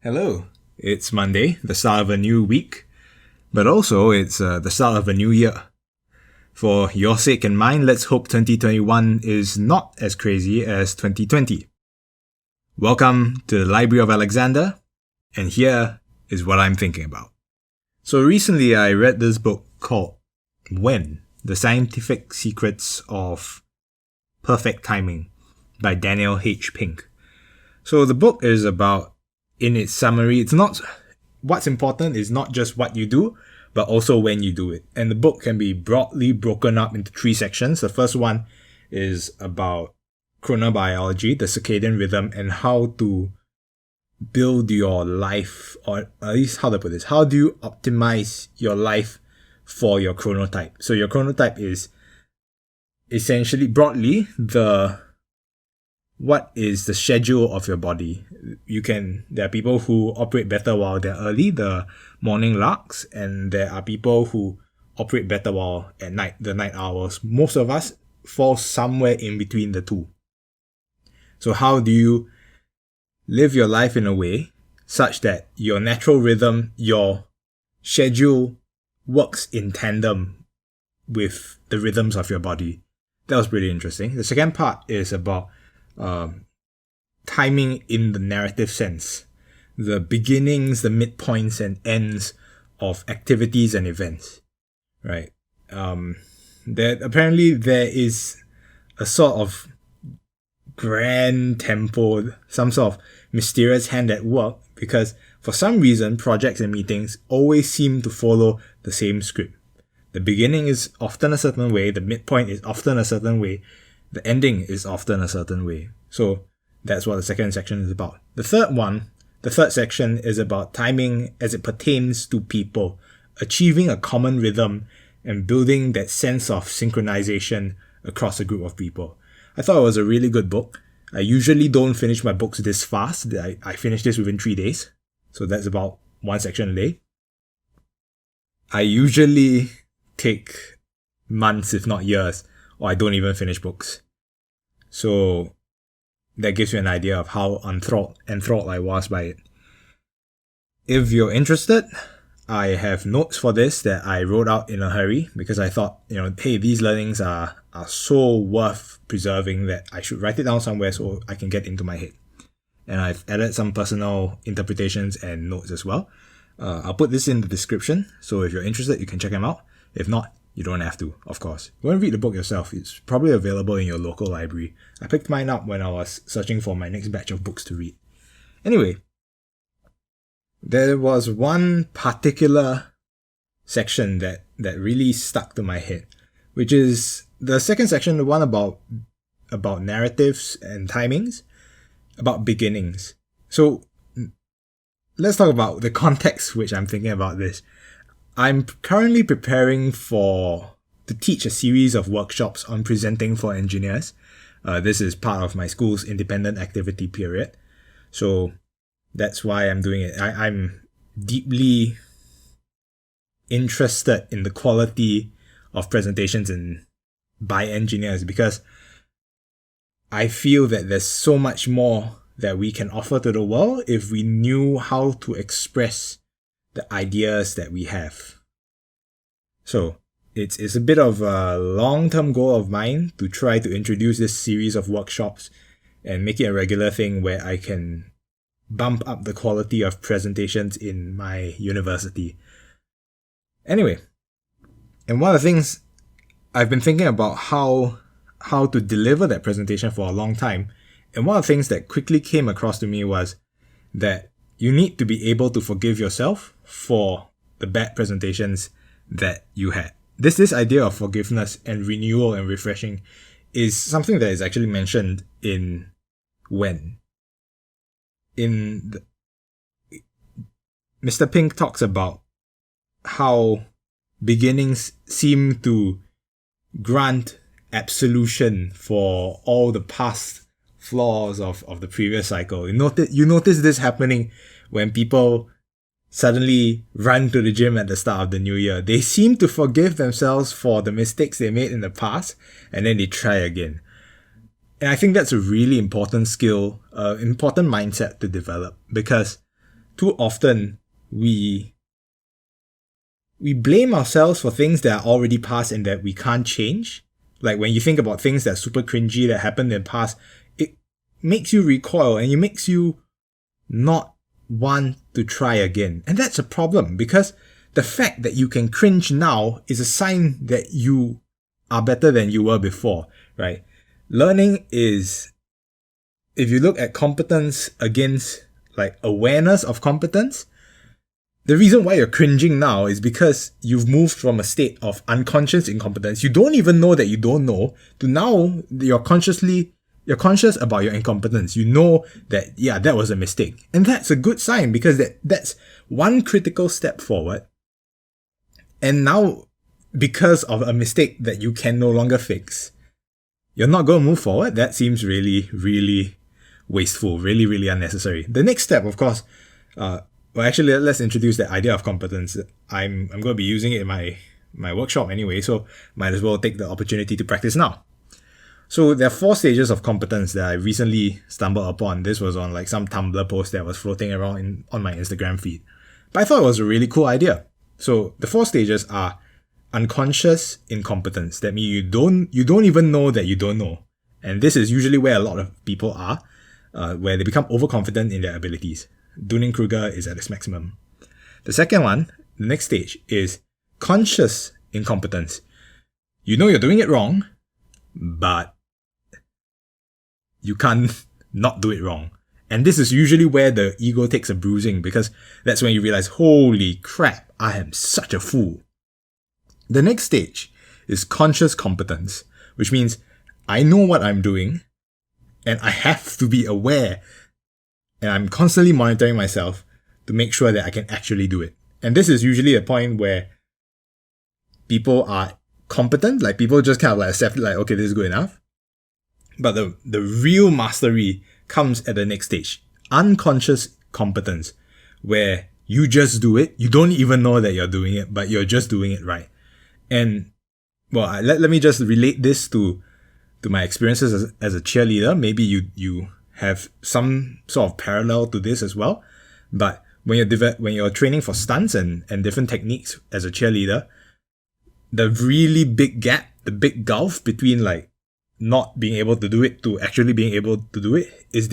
Hello. It's Monday, the start of a new week, but also it's the start of a new year. For your sake and mine, let's hope 2021 is not as crazy as 2020. Welcome to the Library of Alexander, and here is what I'm thinking about. So recently I read this book called When? The Scientific Secrets of Perfect Timing by Daniel H. Pink. So the book is about, in its summary, what's important is not just what you do, but also when you do it. And the book can be broadly broken up into 3 sections. The first one is about chronobiology, the circadian rhythm, and how to build your life, or at least how to put this, how do you optimize your life for your chronotype. So your chronotype is essentially, broadly, what is the schedule of your body. There are people who operate better while they're early, the morning larks, and there are people who operate better while at night, the night owls. Most of us fall somewhere in between the two. So how do you live your life in a way such that your natural rhythm, your schedule works in tandem with the rhythms of your body? That was pretty interesting. The second part is about timing in the narrative sense, the beginnings, the midpoints, and ends of activities and events, right? That apparently there is a sort of grand tempo, some sort of mysterious hand at work, because for some reason projects and meetings always seem to follow the same script. The beginning is often a certain way, the midpoint is often a certain way, the ending is often a certain way. So that's what the second section is about. The third section is about timing as it pertains to people, achieving a common rhythm and building that sense of synchronization across a group of people. I thought it was a really good book. I usually don't finish my books this fast. I finished this within 3 days. So that's about one section a day. I usually take months, if not years, or I don't even finish books. So that gives you an idea of how enthralled I was by it. If you're interested, I have notes for this that I wrote out in a hurry because I thought, hey, these learnings are so worth preserving that I should write it down somewhere so I can get into my head. And I've added some personal interpretations and notes as well. I'll put this in the description, so if you're interested, you can check them out. If not, you don't have to, of course. Go and read the book yourself. It's probably available in your local library. I picked mine up when I was searching for my next batch of books to read. Anyway, there was one particular section that really stuck to my head, which is the second section, the one about narratives and timings, about beginnings. So let's talk about the context which I'm thinking about this. I'm currently preparing to teach a series of workshops on presenting for engineers. This is part of my school's independent activity period. So that's why I'm doing it. I'm deeply interested in the quality of presentations by engineers because I feel that there's so much more that we can offer to the world if we knew how to express the ideas that we have. So it's a bit of a long-term goal of mine to try to introduce this series of workshops and make it a regular thing where I can bump up the quality of presentations in my university. Anyway, and one of the things I've been thinking about how to deliver that presentation for a long time, and one of the things that quickly came across to me was that you need to be able to forgive yourself for the bad presentations that you had. This idea of forgiveness and renewal and refreshing is something that is actually mentioned in When. Mr. Pink talks about how beginnings seem to grant absolution for all the past flaws of the previous cycle. You notice this happening when people suddenly run to the gym at the start of the new year. They seem to forgive themselves for the mistakes they made in the past, and then they try again. And I think that's a really important skill, important mindset to develop, because too often we blame ourselves for things that are already past and that we can't change. Like when you think about things that are super cringy that happened in the past, it makes you recoil and it makes you not want to try again. And that's a problem, because the fact that you can cringe now is a sign that you are better than you were before, right? Learning is, if you look at competence against like awareness of competence, the reason why you're cringing now is because you've moved from a state of unconscious incompetence. You don't even know that you don't know, to now you're conscious about your incompetence. You know that, yeah, that was a mistake. And that's a good sign, because that's one critical step forward. And now, because of a mistake that you can no longer fix, you're not going to move forward. That seems really, really wasteful, really, really unnecessary. The next step, of course, actually, let's introduce the idea of competence. I'm going to be using it in my workshop anyway, so might as well take the opportunity to practice now. So there are 4 stages of competence that I recently stumbled upon. This was on like some Tumblr post that was floating around on my Instagram feed. But I thought it was a really cool idea. So the 4 stages are unconscious incompetence. That means you don't even know that you don't know. And this is usually where a lot of people are, where they become overconfident in their abilities. Dunning-Kruger is at its maximum. The second one, the next stage, is conscious incompetence. You know you're doing it wrong, but you can't not do it wrong. And this is usually where the ego takes a bruising, because that's when you realize, holy crap, I am such a fool. The next stage is conscious competence, which means I know what I'm doing and I have to be aware, and I'm constantly monitoring myself to make sure that I can actually do it. And this is usually a point where people are competent, like people just kind of like accept it, like, okay, this is good enough. But the real mastery comes at the next stage, unconscious competence, where you just do it. You don't even know that you're doing it, but you're just doing it right. And well, let me just relate this to my experiences as a cheerleader. Maybe you have some sort of parallel to this as well. But when you're training for stunts and different techniques as a cheerleader, the really big gap, the big gulf between like not being able to do it to actually being able to do it is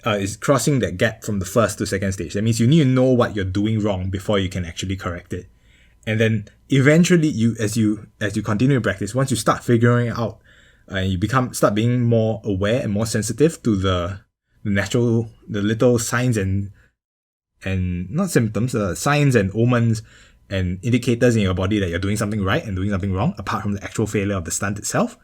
is crossing that gap from the first to second stage. That means you need to know what you're doing wrong before you can actually correct it. And then eventually as you continue to practice, once you start figuring it out, and you start being more aware and more sensitive to the little signs and not symptoms, signs and omens and indicators in your body that you're doing something right and doing something wrong, apart from the actual failure of the stunt itself,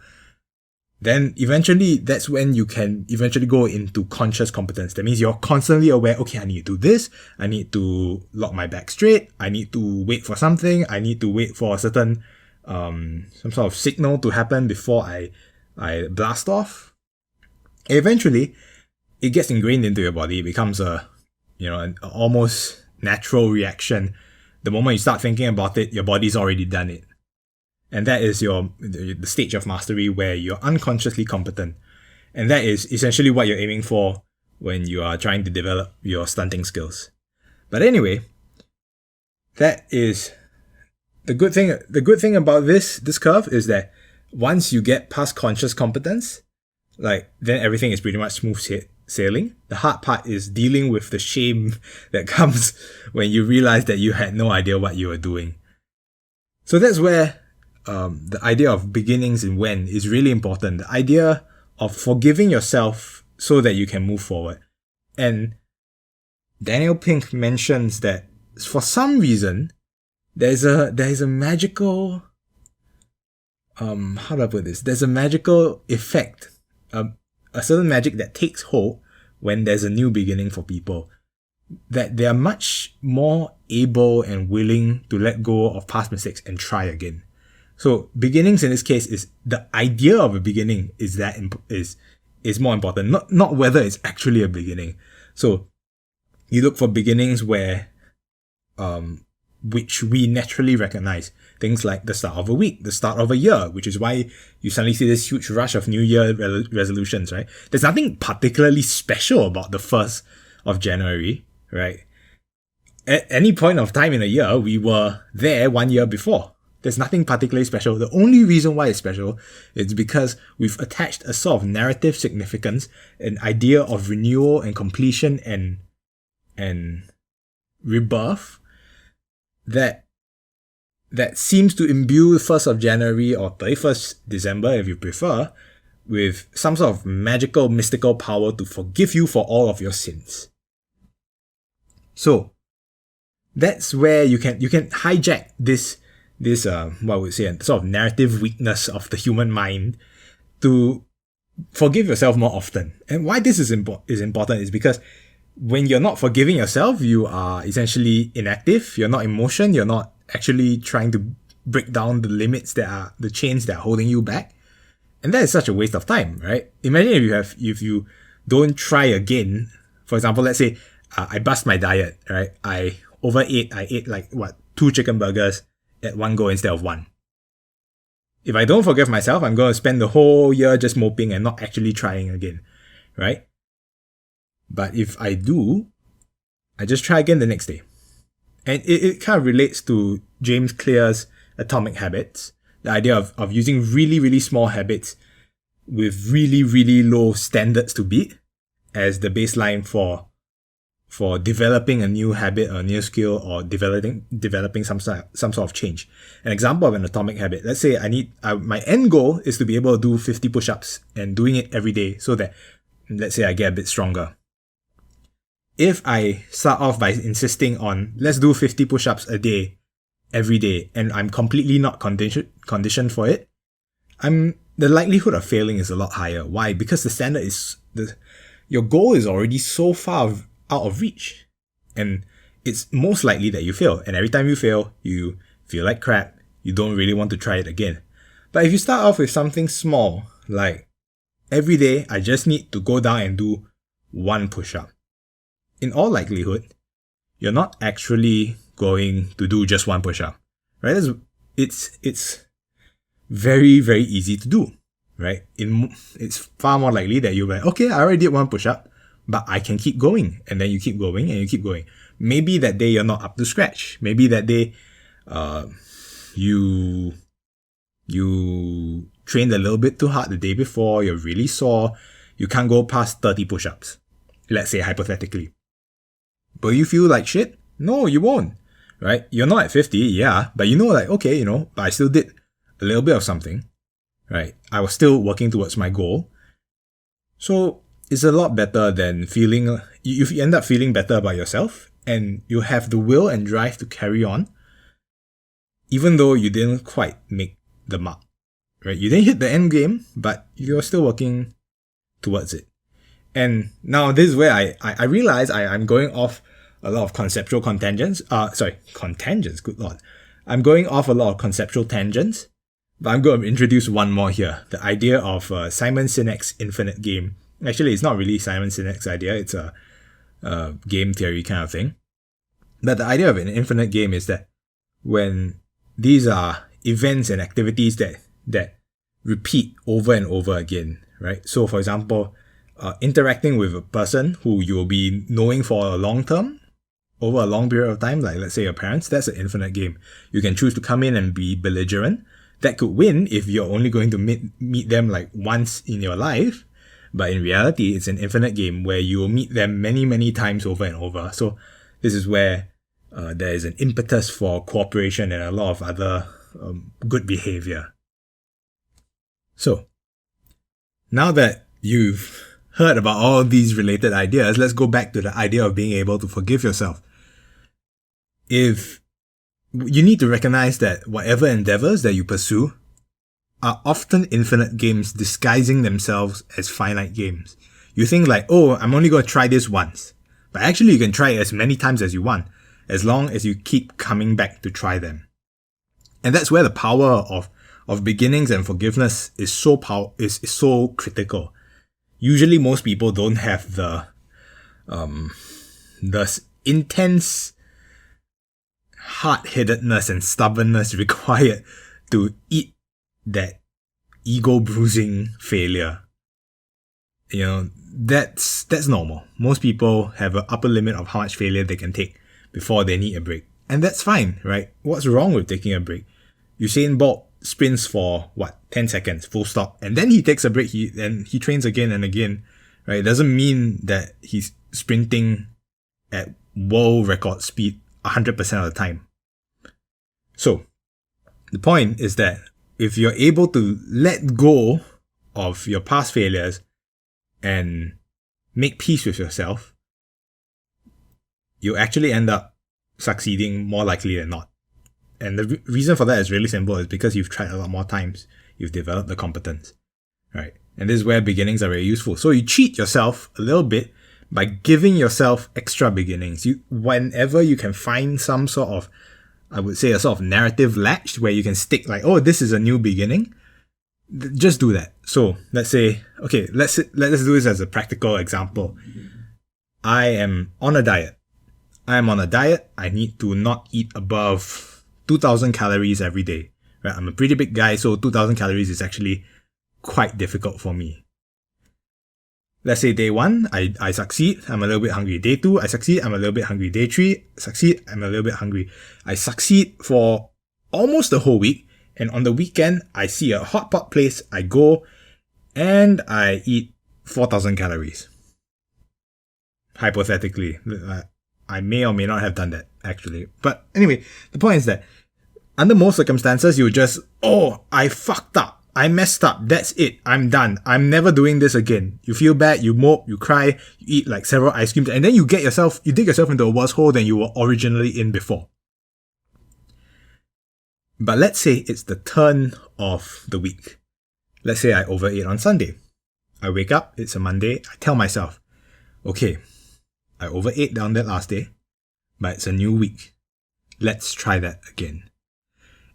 then eventually that's when you can eventually go into conscious competence. That means you're constantly aware, okay, I need to do this, I need to lock my back straight, I need to wait for something, I need to wait for a certain some sort of signal to happen before I blast off. Eventually, it gets ingrained into your body. It becomes an almost natural reaction. The moment you start thinking about it, your body's already done it. And that is the stage of mastery where you're unconsciously competent. And that is essentially what you're aiming for when you are trying to develop your stunting skills. But anyway, that is the good thing. The good thing about this curve is that once you get past conscious competence, then everything is pretty much smooth sailing. The hard part is dealing with the shame that comes when you realize that you had no idea what you were doing. So that's where the idea of beginnings and when is really important. The idea of forgiving yourself so that you can move forward. And Daniel Pink mentions that for some reason, there is a magical how do I put this? There's a magical effect, a certain magic that takes hold when there's a new beginning for people. That they are much more able and willing to let go of past mistakes and try again. So beginnings in this case is the idea of a beginning is more important, not whether it's actually a beginning. So you look for beginnings where which we naturally recognize. Things like the start of a week, the start of a year, which is why you suddenly see this huge rush of New Year resolutions, right? There's nothing particularly special about the 1st of January, right? At any point of time in a year, we were there 1 year before. There's nothing particularly special. The only reason why it's special is because we've attached a sort of narrative significance, an idea of renewal and completion and rebirth that seems to imbue 1st of January or 31st December, if you prefer, with some sort of magical, mystical power to forgive you for all of your sins. So that's where you can hijack this what would say, a sort of narrative weakness of the human mind to forgive yourself more often. And why this is important is because when you're not forgiving yourself, you are essentially inactive. You're not in motion. You're not actually trying to break down the limits the chains that are holding you back. And that is such a waste of time, right? Imagine if you don't try again. For example, let's say I bust my diet, right? I overate. I ate 2 chicken burgers at one go instead of one. If I don't forgive myself, I'm going to spend the whole year just moping and not actually trying again, right? But if I do, I just try again the next day. And it kind of relates to James Clear's Atomic Habits, the idea of using really, really small habits with really, really low standards to beat as the baseline for developing a new habit or a new skill or developing some sort of change. An example of an atomic habit. Let's say my end goal is to be able to do 50 push-ups and doing it every day so that, let's say, I get a bit stronger. If I start off by insisting on, let's do 50 push-ups a day, every day, and I'm completely not conditioned for it, the likelihood of failing is a lot higher. Why? Because the standard is, your goal is already so far out of reach. And it's most likely that you fail. And every time you fail, you feel like crap. You don't really want to try it again. But if you start off with something small, like every day, I just need to go down and do 1 push-up. In all likelihood, you're not actually going to do just 1 push-up, right? It's very, very easy to do, right? It's far more likely that you're like, okay, I already did 1 push-up, but I can keep going. And then you keep going and you keep going. Maybe that day you're not up to scratch. Maybe that day you trained a little bit too hard the day before, you're really sore, you can't go past 30 push-ups, let's say hypothetically. But you feel like shit? No, you won't, right? You're not at 50, yeah, but okay, but I still did a little bit of something, right? I was still working towards my goal. So it's a lot better than feeling, you end up feeling better about yourself and you have the will and drive to carry on, even though you didn't quite make the mark, right? You didn't hit the end game, but you're still working towards it. And now this is where I realize I'm going off a lot of conceptual contangents. Contangents, good lord. I'm going off a lot of conceptual tangents, but I'm going to introduce one more here. The idea of Simon Sinek's infinite game. Actually, it's not really Simon Sinek's idea. It's a game theory kind of thing. But the idea of an infinite game is that when these are events and activities that repeat over and over again, right? So for example, interacting with a person who you'll be knowing for a long term, over a long period of time, like let's say your parents, that's an infinite game. You can choose to come in and be belligerent. That could win if you're only going to meet them like once in your life. But in reality, it's an infinite game where you will meet them many, many times over and over. So this is where there is an impetus for cooperation and a lot of other good behavior. So now that you've heard about all these related ideas, let's go back to the idea of being able to forgive yourself. If you need to recognize that whatever endeavors that you pursue are often infinite games disguising themselves as finite games. You think like, oh, I'm only going to try this once. But actually you can try it as many times as you want, as long as you keep coming back to try them. And that's where the power of beginnings and forgiveness is so critical. Usually most people don't have the intense hard-headedness and stubbornness required to eat that ego-bruising failure. that's normal. Most people have an upper limit of how much failure they can take before they need a break. And that's fine, right? What's wrong with taking a break? Usain Bolt sprints for 10 seconds, full stop. And then he takes a break, and he trains again and again, right? It doesn't mean that he's sprinting at world record speed 100% of the time. So, the point is that if you're able to let go of your past failures and make peace with yourself, you actually end up succeeding more likely than not. And the reason for that is really simple. It's because you've tried a lot more times. You've developed the competence, right? And this is where beginnings are very useful. So you cheat yourself a little bit by giving yourself extra beginnings. Whenever you can find some sort of, I would say, a sort of narrative latch where you can stick like, oh, this is a new beginning, just do that. So let's say, okay, let's do this as a practical example. I am on a diet. I need to not eat above 2,000 calories every day. Right? I'm a pretty big guy, so 2,000 calories is actually quite difficult for me. Let's say day 1, I succeed, I'm a little bit hungry. Day 2, I succeed, I'm a little bit hungry. Day 3, succeed, I'm a little bit hungry. I succeed for almost the whole week, and on the weekend, I see a hot pot place, I go, and I eat 4,000 calories. Hypothetically. I may or may not have done that, actually. But anyway, the point is that under most circumstances, you just, oh, I fucked up. I messed up. That's it. I'm done. I'm never doing this again. You feel bad, you mope, you cry, you eat like several ice creams, and then you dig yourself into a worse hole than you were originally in before. But let's say it's the turn of the week. Let's say I overate on Sunday. I wake up, it's a Monday, I tell myself, okay, I overate on that last day, but it's a new week. Let's try that again.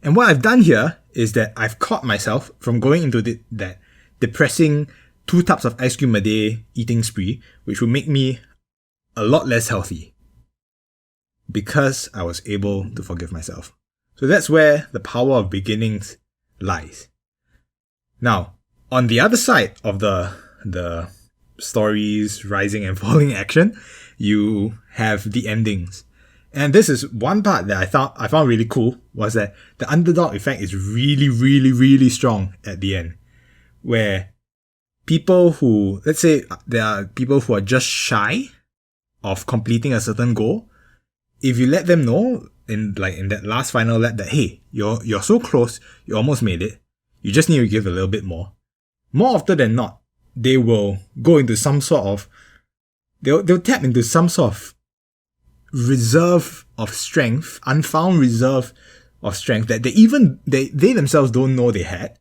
And what I've done here is that I've caught myself from going into that depressing 2 tubs of ice cream a day eating spree, which will make me a lot less healthy because I was able to forgive myself. So that's where the power of beginnings lies. Now, on the other side of the stories rising and falling action, you have the endings. And this is one part that I found really cool, was that the underdog effect is really, really, really strong at the end. Where people who, let's say there are people who are just shy of completing a certain goal, if you let them know in that last final lap that, hey, you're so close, you almost made it, you just need to give a little bit more. More often than not, they will go into some sort of, they'll tap into some sort of reserve of strength, unfound reserve of strength that they themselves don't know they had,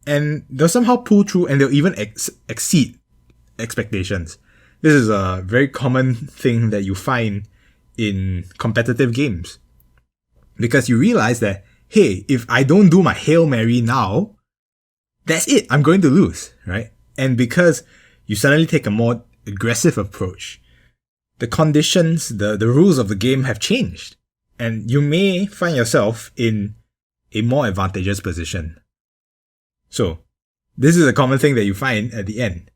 and they'll somehow pull through, and they'll even exceed expectations. This is a very common thing that you find in competitive games, because you realize that, hey, if I don't do my Hail Mary now, that's it, I'm going to lose, right? And because you suddenly take a more aggressive approach, the conditions, the rules of the game have changed, and you may find yourself in a more advantageous position. So, this is a common thing that you find at the end.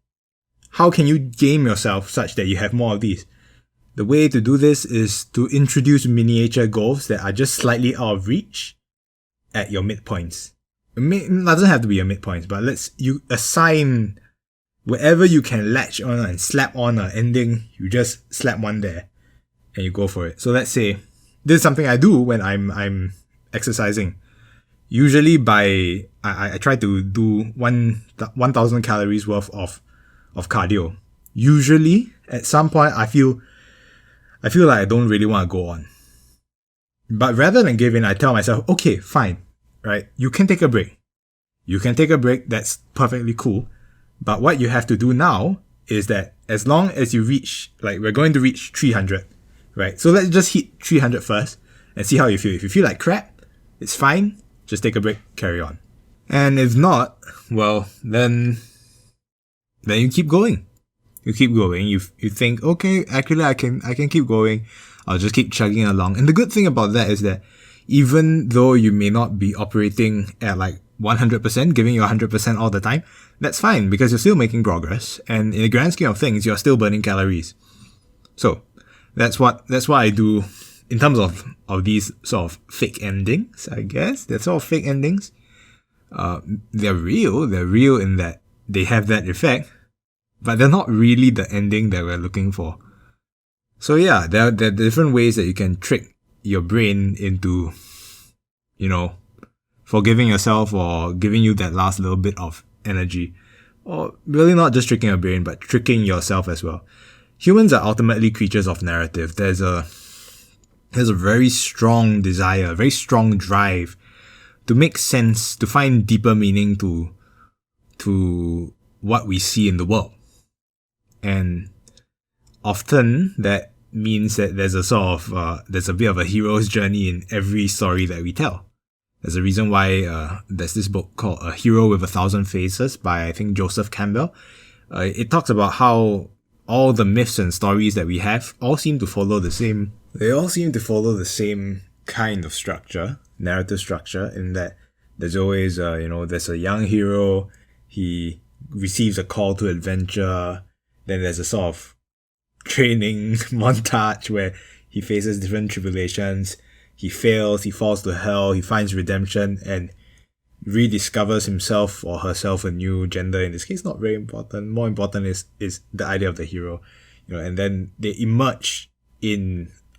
How can you game yourself such that you have more of these? The way to do this is to introduce miniature goals that are just slightly out of reach at your midpoints. It doesn't have to be your midpoints, but you assign wherever you can latch on and slap on an ending, you just slap one there and you go for it. So let's say this is something I do when I'm exercising. Usually I try to do 1,000 calories worth of cardio. Usually at some point I feel like I don't really want to go on. But rather than give in, I tell myself, okay, fine, right? You can take a break. That's perfectly cool. But what you have to do now is that as long as you reach, we're going to reach 300, right? So let's just hit 300 first and see how you feel. If you feel like crap, it's fine. Just take a break, carry on. And if not, well, then you keep going. You keep going. You think, okay, actually I can keep going. I'll just keep chugging along. And the good thing about that is that even though you may not be operating at 100%, giving you 100% all the time, that's fine because you're still making progress. And in the grand scheme of things, you're still burning calories. So that's what I do in terms of these sort of fake endings, I guess. They're sort of fake endings. They're real in that they have that effect, but they're not really the ending that we're looking for. So yeah, there are different ways that you can trick your brain into, forgiving yourself or giving you that last little bit of energy. Or really not just tricking your brain, but tricking yourself as well. Humans are ultimately creatures of narrative. There's a very strong desire, a very strong drive to make sense, to find deeper meaning to what we see in the world. And often that means that there's a bit of a hero's journey in every story that we tell. There's a reason why there's this book called A Hero with a Thousand Faces by, I think, Joseph Campbell. It talks about how all the myths and stories that we have all seem to follow the same. They all seem to follow the same kind of structure, narrative structure, in that there's always, there's a young hero, he receives a call to adventure, then there's a sort of training montage where he faces different tribulations, he fails, he falls to hell, he finds redemption, and rediscovers himself or herself a new gender. In this case, not very important. More important is the idea of the hero, and then they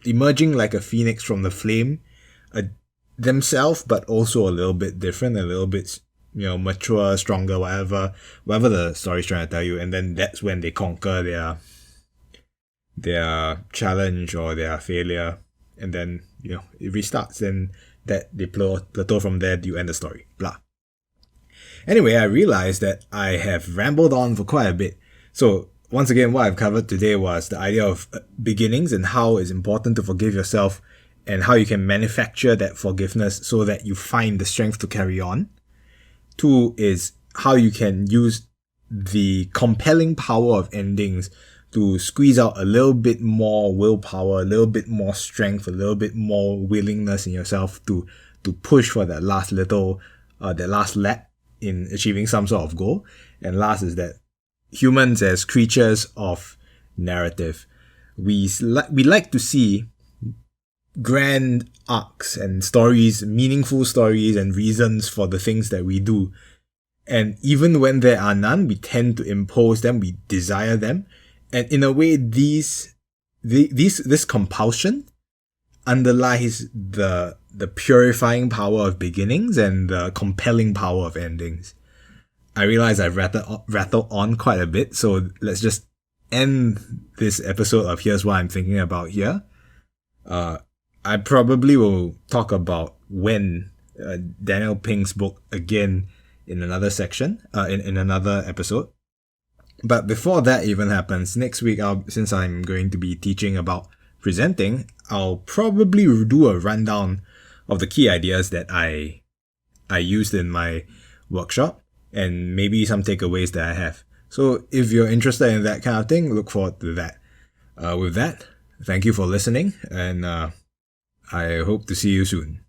emerging like a phoenix from the flame, themselves, but also a little bit different, a little bit, mature, stronger, whatever the story's trying to tell you. And then that's when they conquer their challenge or their failure, and then it restarts, and that they plateau from there. You end the story, blah. Anyway, I realized that I have rambled on for quite a bit. So once again, what I've covered today was the idea of beginnings and how it's important to forgive yourself and how you can manufacture that forgiveness so that you find the strength to carry on. 2 is how you can use the compelling power of endings to squeeze out a little bit more willpower, a little bit more strength, a little bit more willingness in yourself to push for that last lap in achieving some sort of goal. And last is that humans, as creatures of narrative, we like to see grand arcs and stories, meaningful stories and reasons for the things that we do. And even when there are none, we tend to impose them, we desire them. And in a way, this compulsion underlies the purifying power of beginnings and the compelling power of endings. I realize I've rattled on quite a bit, so let's just end this episode of Here's What I'm Thinking About here. I probably will talk about when Daniel Pink's book again in another section, in another episode. But before that even happens, next week, since I'm going to be teaching about presenting, I'll probably do a rundown of the key ideas that I used in my workshop and maybe some takeaways that I have. So if you're interested in that kind of thing, look forward to that. With that, thank you for listening, and I hope to see you soon.